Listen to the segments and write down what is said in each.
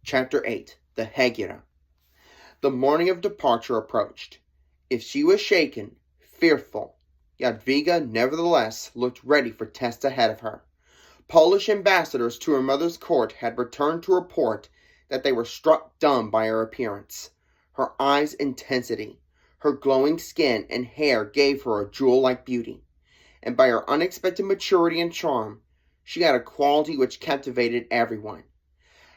Chapter 8. The Hegira. The morning of departure approached. If she was shaken, fearful, Jadwiga nevertheless looked ready for tests ahead of her. Polish ambassadors to her mother's court had returned to report that they were struck dumb by her appearance. Her eyes' intensity, her glowing skin and hair gave her a jewel-like beauty, and by her unexpected maturity and charm, she had a quality which captivated everyone.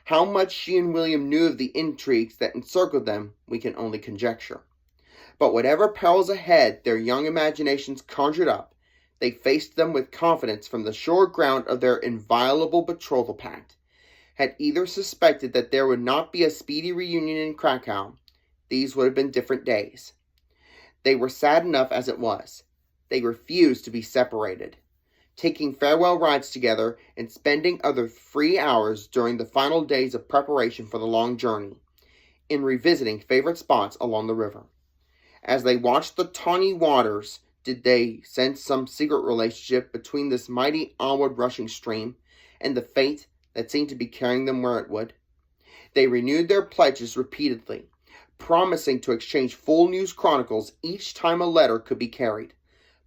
How much she and William knew of the intrigues that encircled them, we can only conjecture. But whatever perils ahead their young imaginations conjured up, they faced them with confidence from the sure ground of their inviolable betrothal pact. Had either suspected that there would not be a speedy reunion in Krakow, these would have been different days. They were sad enough as it was. They refused to be separated, taking farewell rides together and spending other free hours during the final days of preparation for the long journey, in revisiting favorite spots along the river. As they watched the tawny waters, did they sense some secret relationship between this mighty onward-rushing stream and the fate that seemed to be carrying them where it would? They renewed their pledges repeatedly, promising to exchange full news chronicles each time a letter could be carried.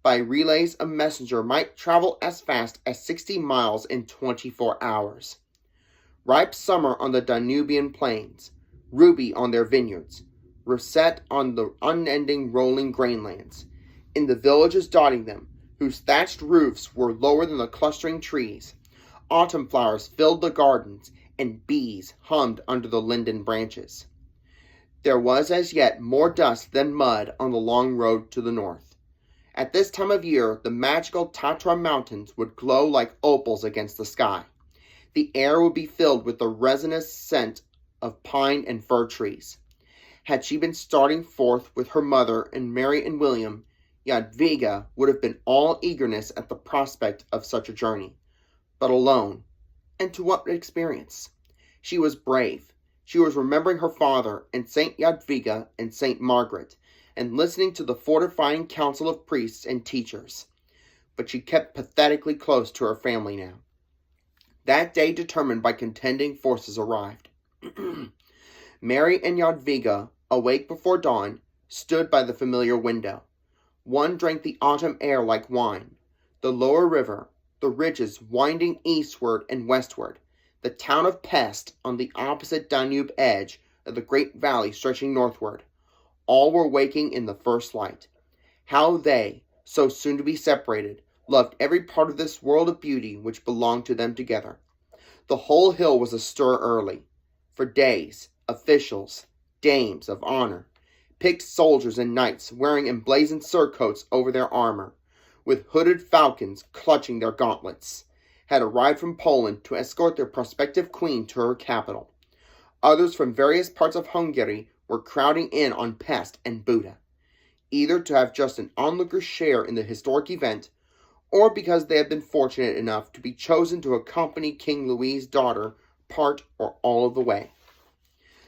By relays, a messenger might travel as fast as 60 miles in 24 hours. Ripe summer on the Danubian plains, ruby on their vineyards, russet on the unending rolling grainlands, in the villages dotting them, whose thatched roofs were lower than the clustering trees, autumn flowers filled the gardens, and bees hummed under the linden branches. There was as yet more dust than mud on the long road to the north. At this time of year, the magical Tatra mountains would glow like opals against the sky. The air would be filled with the resinous scent of pine and fir trees. Had she been starting forth with her mother and Mary and William, Jadwiga would have been all eagerness at the prospect of such a journey. But alone, and to what experience? She was brave. She was remembering her father and Saint Jadwiga and Saint Margaret, and listening to the fortifying counsel of priests and teachers. But she kept pathetically close to her family now. That day determined by contending forces arrived. Mary and Jadwiga, awake before dawn, stood by the familiar window. One drank the autumn air like wine. The lower river, the ridges winding eastward and westward, the town of Pest on the opposite Danube edge of the great valley stretching northward, all were waking in the first light. How they, so soon to be separated, loved every part of this world of beauty which belonged to them together. The whole hill was astir early. For days, officials, dames of honor, picked soldiers and knights wearing emblazoned surcoats over their armor, with hooded falcons clutching their gauntlets, had arrived from Poland to escort their prospective queen to her capital. Others from various parts of Hungary were crowding in on Pest and Buda, either to have just an onlooker's share in the historic event, or because they had been fortunate enough to be chosen to accompany King Louis's daughter part or all of the way.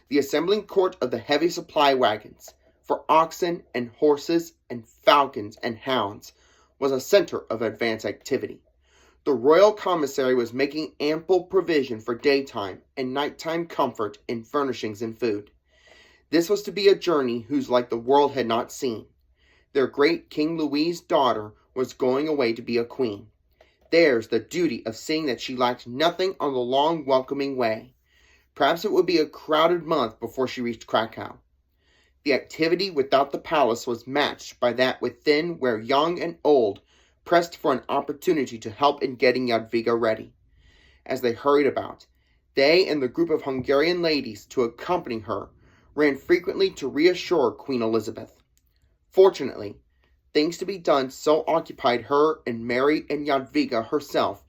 The assembling court of the heavy supply wagons, for oxen and horses and falcons and hounds, was a center of advance activity. The royal commissary was making ample provision for daytime and nighttime comfort in furnishings and food. This was to be a journey whose like the world had not seen. Their great King Louis's daughter was going away to be a queen. Theirs the duty of seeing that she lacked nothing on the long welcoming way. Perhaps it would be a crowded month before she reached Krakow. The activity without the palace was matched by that within, where young and old pressed for an opportunity to help in getting Jadwiga ready. As they hurried about, they and the group of Hungarian ladies to accompany her ran frequently to reassure Queen Elizabeth. Fortunately, things to be done so occupied her and Mary and Jadwiga herself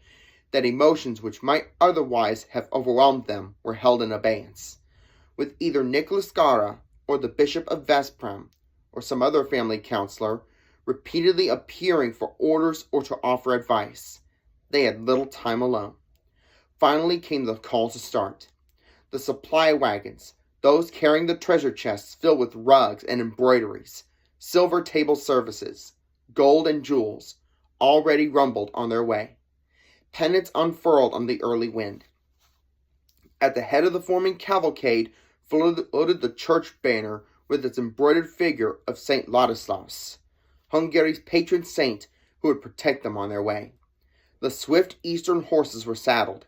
that emotions which might otherwise have overwhelmed them were held in abeyance. With either Nicholas Gara or the Bishop of Veszprém or some other family counselor repeatedly appearing for orders or to offer advice, they had little time alone. Finally came the call to start. The supply wagons, those carrying the treasure chests filled with rugs and embroideries, silver table services, gold and jewels, already rumbled on their way. Pennants unfurled on the early wind. At the head of the forming cavalcade floated the church banner with its embroidered figure of St. Ladislaus, Hungary's patron saint who would protect them on their way. The swift eastern horses were saddled.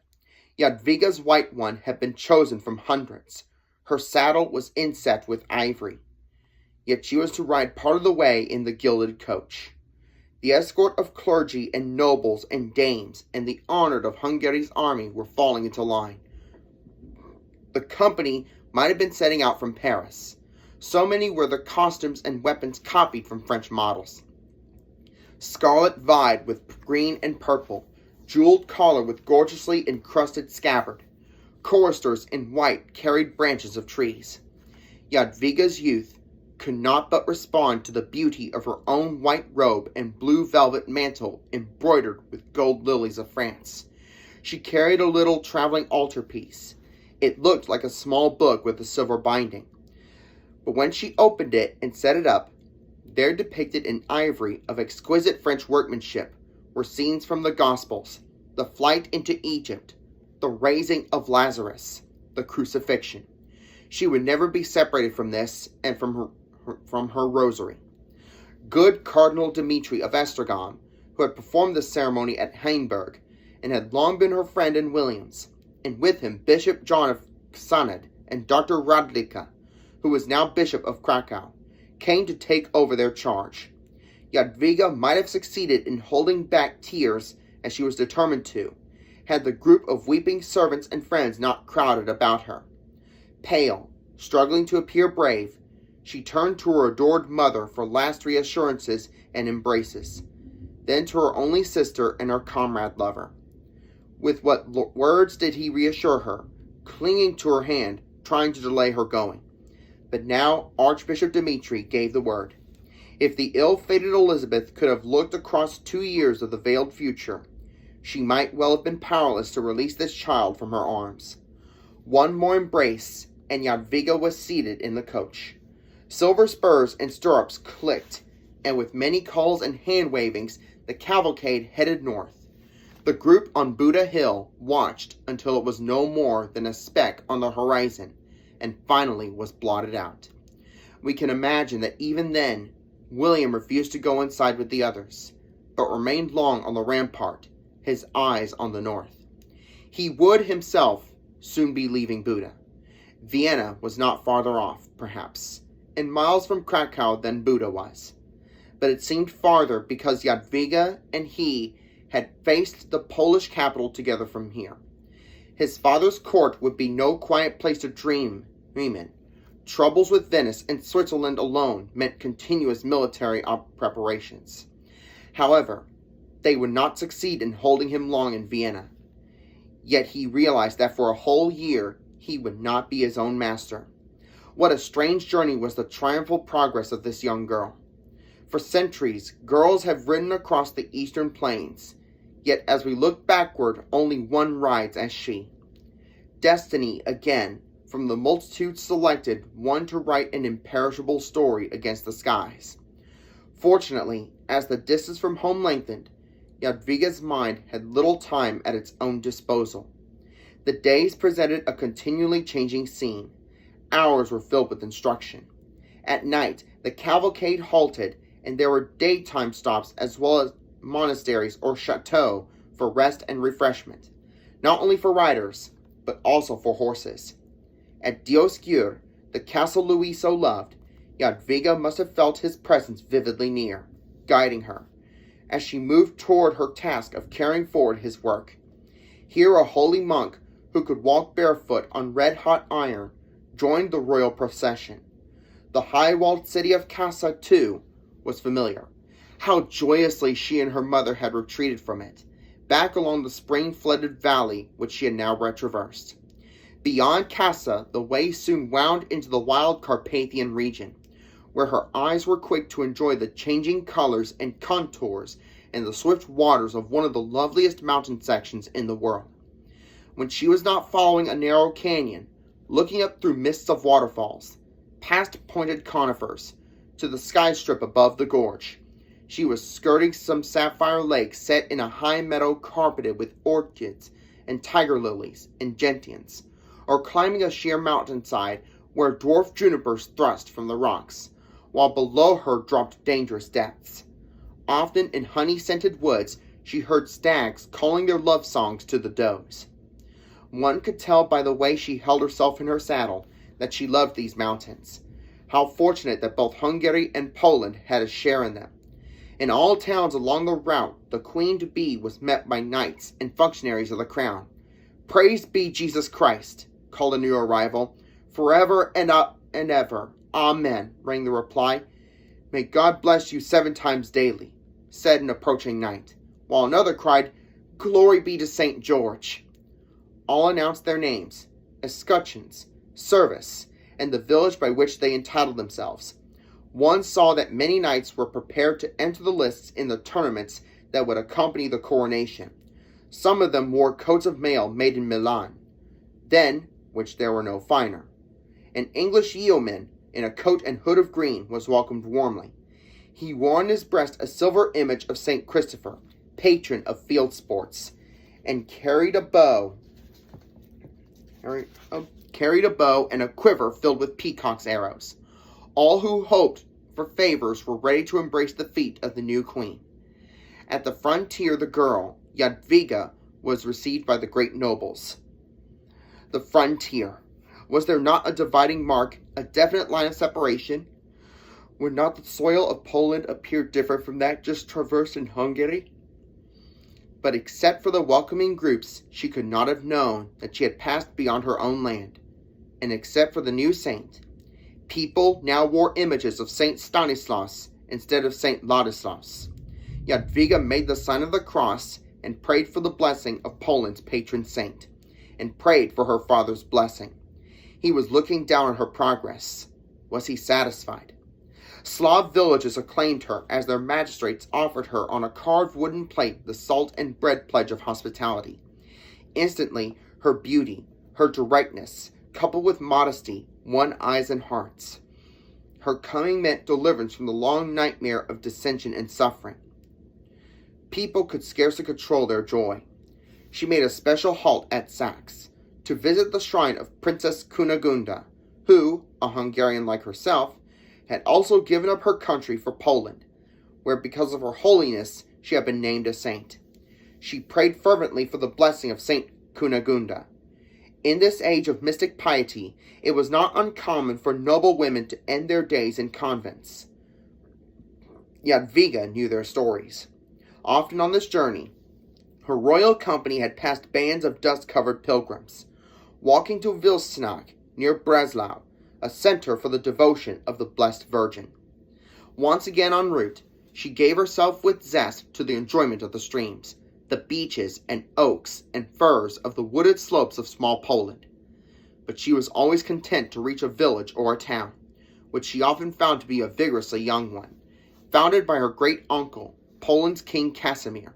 Jadwiga's white one had been chosen from hundreds. Her saddle was inset with ivory. Yet she was to ride part of the way in the gilded coach. The escort of clergy and nobles and dames and the honored of Hungary's army were falling into line. The company might have been setting out from Paris. So many were the costumes and weapons copied from French models. Scarlet vied with green and purple, jeweled collar with gorgeously encrusted scabbard. Choristers in white carried branches of trees. Jadwiga's youth could not but respond to the beauty of her own white robe and blue velvet mantle embroidered with gold lilies of France. She carried a little traveling altarpiece. It looked like a small book with a silver binding. But when she opened it and set it up, there depicted in ivory of exquisite French workmanship were scenes from the Gospels, the flight into Egypt, the raising of Lazarus, the crucifixion. She would never be separated from this and from her rosary. Good Cardinal Dmitri of Estragon, who had performed this ceremony at Hainburg, and had long been her friend in Williams, and with him Bishop John of Ksanad and Dr. Jadwiga, who was now Bishop of Krakow, came to take over their charge. Jadwiga might have succeeded in holding back tears as she was determined to, had the group of weeping servants and friends not crowded about her. Pale, struggling to appear brave, she turned to her adored mother for last reassurances and embraces, then to her only sister and her comrade lover. With what words did he reassure her, clinging to her hand, trying to delay her going? But now Archbishop Dmitri gave the word. If the ill-fated Elizabeth could have looked across 2 years of the veiled future, she might well have been powerless to release this child from her arms. One more embrace, and Jadwiga was seated in the coach. Silver spurs and stirrups clicked, and with many calls and hand-wavings, the cavalcade headed north. The group on Buda Hill watched until it was no more than a speck on the horizon, and finally was blotted out. We can imagine that even then, William refused to go inside with the others, but remained long on the rampart, his eyes on the north. He would himself soon be leaving Buda. Vienna was not farther off, perhaps, and miles from Krakow than Buda was. But it seemed farther because Jadwiga and he had faced the Polish capital together from here. His father's court would be no quiet place to dream in. Troubles with Venice and Switzerland alone meant continuous military preparations. However, they would not succeed in holding him long in Vienna. Yet he realized that for a whole year he would not be his own master. What a strange journey was the triumphal progress of this young girl. For centuries, girls have ridden across the eastern plains, yet as we look backward, only one rides as she. Destiny, again, from the multitude selected one to write an imperishable story against the skies. Fortunately, as the distance from home lengthened, Jadwiga's mind had little time at its own disposal. The days presented a continually changing scene. Hours were filled with instruction. At night, the cavalcade halted, and there were daytime stops as well as monasteries or chateaux for rest and refreshment, not only for riders, but also for horses. At Dioscure, the castle Louis so loved, Jadwiga must have felt his presence vividly near, guiding her, as she moved toward her task of carrying forward his work. Here a holy monk, who could walk barefoot on red-hot iron, joined the royal procession. The high-walled city of Kassa, too, was familiar. How joyously she and her mother had retreated from it, back along the spring-flooded valley which she had now traversed. Beyond Kassa, the way soon wound into the wild Carpathian region, where her eyes were quick to enjoy the changing colors and contours and the swift waters of one of the loveliest mountain sections in the world. When she was not following a narrow canyon, looking up through mists of waterfalls, past pointed conifers, to the sky strip above the gorge, she was skirting some sapphire lake set in a high meadow carpeted with orchids and tiger lilies and gentians, or climbing a sheer mountainside where dwarf junipers thrust from the rocks, while below her dropped dangerous depths. Often in honey-scented woods, she heard stags calling their love songs to the does. One could tell by the way she held herself in her saddle that she loved these mountains. How fortunate that both Hungary and Poland had a share in them. In all towns along the route, the queen-to-be was met by knights and functionaries of the crown. "Praised be Jesus Christ," called a new arrival. "Forever and ever. Amen," rang the reply. "May God bless you 7 times daily," said an approaching knight, while another cried, "Glory be to St. George." All announced their names, escutcheons, service, and the village by which they entitled themselves. One saw that many knights were prepared to enter the lists in the tournaments that would accompany the coronation. Some of them wore coats of mail made in Milan, than which there were no finer. An English yeoman, in a coat and hood of green, was welcomed warmly. He wore on his breast a silver image of St. Christopher, patron of field sports, and carried a bow and a quiver filled with peacock's arrows. All who hoped for favors were ready to embrace the feet of the new queen. At the frontier, the girl, Jadwiga, was received by the great nobles. The frontier. Was there not a dividing mark, a definite line of separation? Would not the soil of Poland appear different from that just traversed in Hungary? But except for the welcoming groups, she could not have known that she had passed beyond her own land. And except for the new saint, people now wore images of St. Stanislaus instead of St. Ladislaus. Jadwiga made the sign of the cross and prayed for the blessing of Poland's patron saint, and prayed for her father's blessing. He was looking down at her progress. Was he satisfied? Slav villages acclaimed her as their magistrates offered her on a carved wooden plate the salt and bread pledge of hospitality. Instantly, her beauty, her directness, coupled with modesty, won eyes and hearts. Her coming meant deliverance from the long nightmare of dissension and suffering. People could scarcely control their joy. She made a special halt at Sachs to visit the shrine of Princess Kunigunda, who, a Hungarian like herself, had also given up her country for Poland, where because of her holiness she had been named a saint. She prayed fervently for the blessing of Saint Kunigunda. In this age of mystic piety, it was not uncommon for noble women to end their days in convents. Jadwiga knew their stories. Often on this journey, her royal company had passed bands of dust-covered pilgrims, walking to Wilsnach, near Breslau, a center for the devotion of the Blessed Virgin. Once again en route, she gave herself with zest to the enjoyment of the streams, the beeches and oaks and firs of the wooded slopes of small Poland. But she was always content to reach a village or a town, which she often found to be a vigorously young one, founded by her great-uncle, Poland's King Casimir.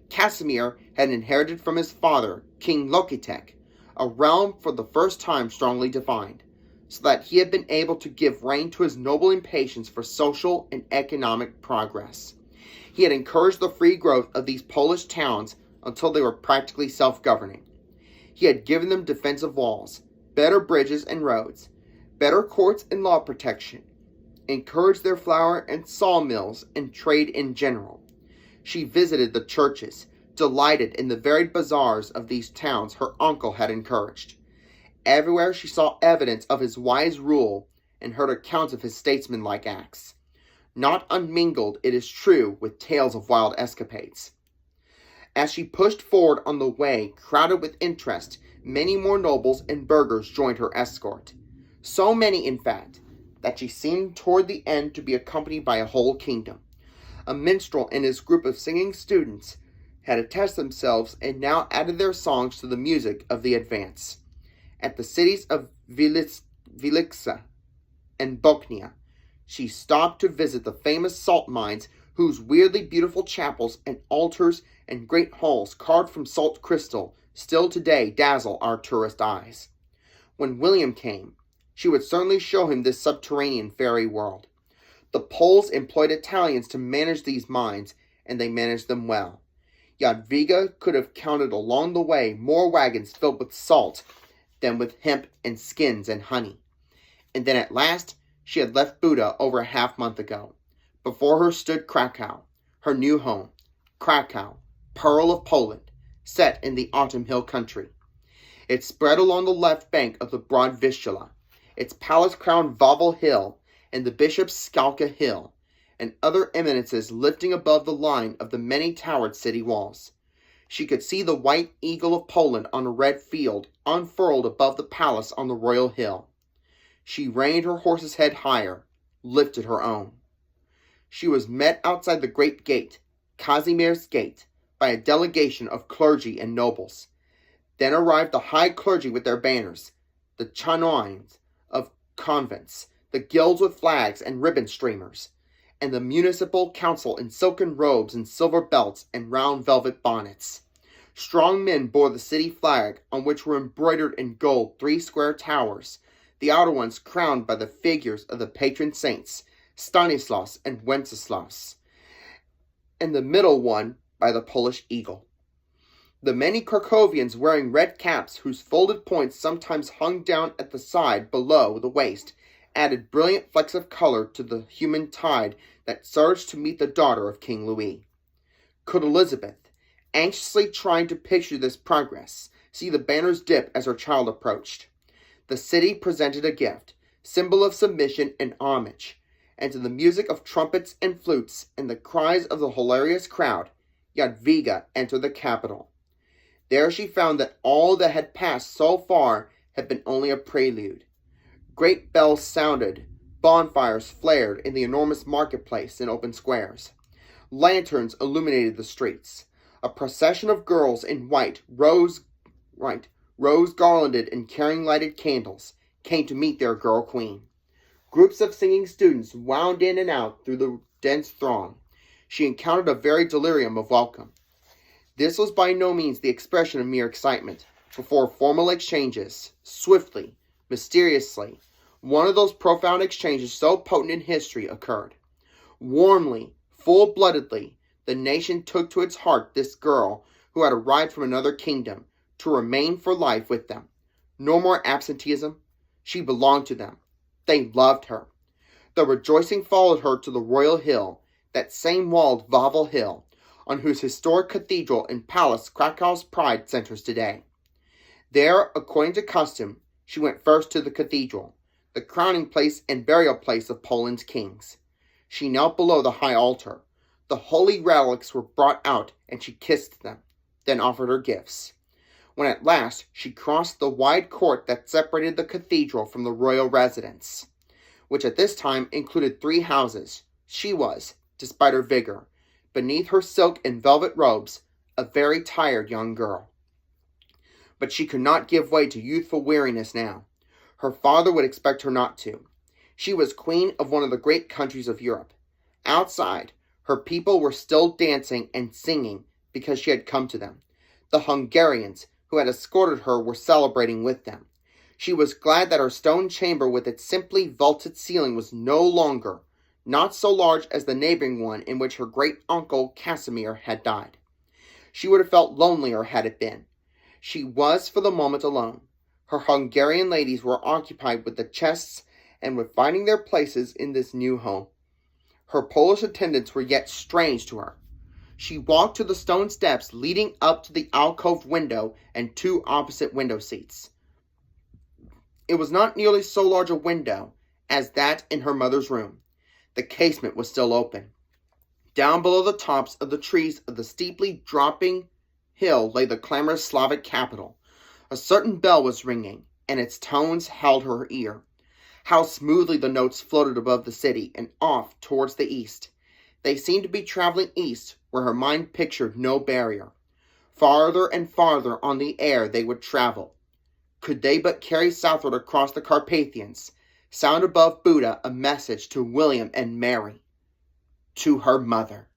Casimir had inherited from his father, King Lokitek, a realm for the first time strongly defined, so that he had been able to give rein to his noble impatience for social and economic progress. He had encouraged the free growth of these Polish towns until they were practically self-governing. He had given them defensive walls, better bridges and roads, better courts and law protection, encouraged their flour and sawmills and trade in general. She visited the churches, delighted in the varied bazaars of these towns her uncle had encouraged. Everywhere she saw evidence of his wise rule and heard accounts of his statesmanlike acts, not unmingled, it is true, with tales of wild escapades. As she pushed forward on the way crowded with interest, many more nobles and burghers joined her escort. So many, in fact, that she seemed toward the end to be accompanied by a whole kingdom. A minstrel and his group of singing students had attached themselves and now added their songs to the music of the advance. At the cities of Wilica and Bochnia, she stopped to visit the famous salt mines, whose weirdly beautiful chapels and altars and great halls carved from salt crystal still today dazzle our tourist eyes. When William came, she would certainly show him this subterranean fairy world. The Poles employed Italians to manage these mines, and they managed them well. Jadwiga could have counted along the way more wagons filled with salt then with hemp and skins and honey. And then at last she had left Buda over a half-month ago. Before her stood Krakow, her new home. Krakow, pearl of Poland, set in the autumn hill country. It spread along the left bank of the broad Vistula, its palace-crowned Wawel Hill and the Bishop's Skalka Hill, and other eminences lifting above the line of the many-towered city walls. She could see the white eagle of Poland on a red field unfurled above the palace on the royal hill. She reined her horse's head higher, lifted her own. She was met outside the great gate, Casimir's Gate, by a delegation of clergy and nobles. Then arrived the high clergy with their banners, the chanoines of convents, the guilds with flags and ribbon streamers, and the municipal council in silken robes and silver belts and round velvet bonnets. Strong men bore the city flag, on which were embroidered in gold 3 square towers, the outer ones crowned by the figures of the patron saints, Stanislaus and Wenceslaus, and the middle one by the Polish eagle. The many Krakowians wearing red caps whose folded points sometimes hung down at the side below the waist added brilliant flecks of color to the human tide that surged to meet the daughter of King Louis. Could Elizabeth, anxiously trying to picture this progress, see the banners dip as her child approached? The city presented a gift, symbol of submission and homage, and to the music of trumpets and flutes and the cries of the hilarious crowd, Jadwiga entered the capital. There she found that all that had passed so far had been only a prelude. Great bells sounded, bonfires flared in the enormous marketplace and open squares. Lanterns illuminated the streets. A procession of girls in white, rose garlanded and carrying lighted candles, came to meet their girl queen. Groups of singing students wound in and out through the dense throng. She encountered a very delirium of welcome. This was by no means the expression of mere excitement. Before formal exchanges, swiftly, mysteriously, one of those profound exchanges so potent in history occurred. Warmly, full-bloodedly, the nation took to its heart this girl who had arrived from another kingdom, to remain for life with them. No more absenteeism. She belonged to them. They loved her. The rejoicing followed her to the royal hill, that same walled Wawel Hill, on whose historic cathedral and palace Krakow's pride centers today. There, according to custom, she went first to the cathedral, the crowning place and burial place of Poland's kings. She knelt below the high altar. The holy relics were brought out, and she kissed them, then offered her gifts. When at last she crossed the wide court that separated the cathedral from the royal residence, which at this time included 3 houses, she was, despite her vigor, beneath her silk and velvet robes, a very tired young girl. But she could not give way to youthful weariness now. Her father would expect her not to. She was queen of one of the great countries of Europe. Outside, her people were still dancing and singing because she had come to them. The Hungarians who had escorted her were celebrating with them. She was glad that her stone chamber with its simply vaulted ceiling was no longer, not so large as the neighboring one in which her great-uncle Casimir had died. She would have felt lonelier had it been. She was for the moment alone. Her Hungarian ladies were occupied with the chests and with finding their places in this new home. Her Polish attendants were yet strange to her. She walked to the stone steps leading up to the alcove window and 2 opposite window seats. It was not nearly so large a window as that in her mother's room. The casement was still open. Down below the tops of the trees of the steeply dropping hill lay the clamorous Slavic capital. A certain bell was ringing, and its tones held her ear. How smoothly the notes floated above the city and off towards the east. They seemed to be traveling east, where her mind pictured no barrier. Farther and farther on the air they would travel. Could they but carry southward across the Carpathians, sound above Buda a message to William and Mary, to her mother.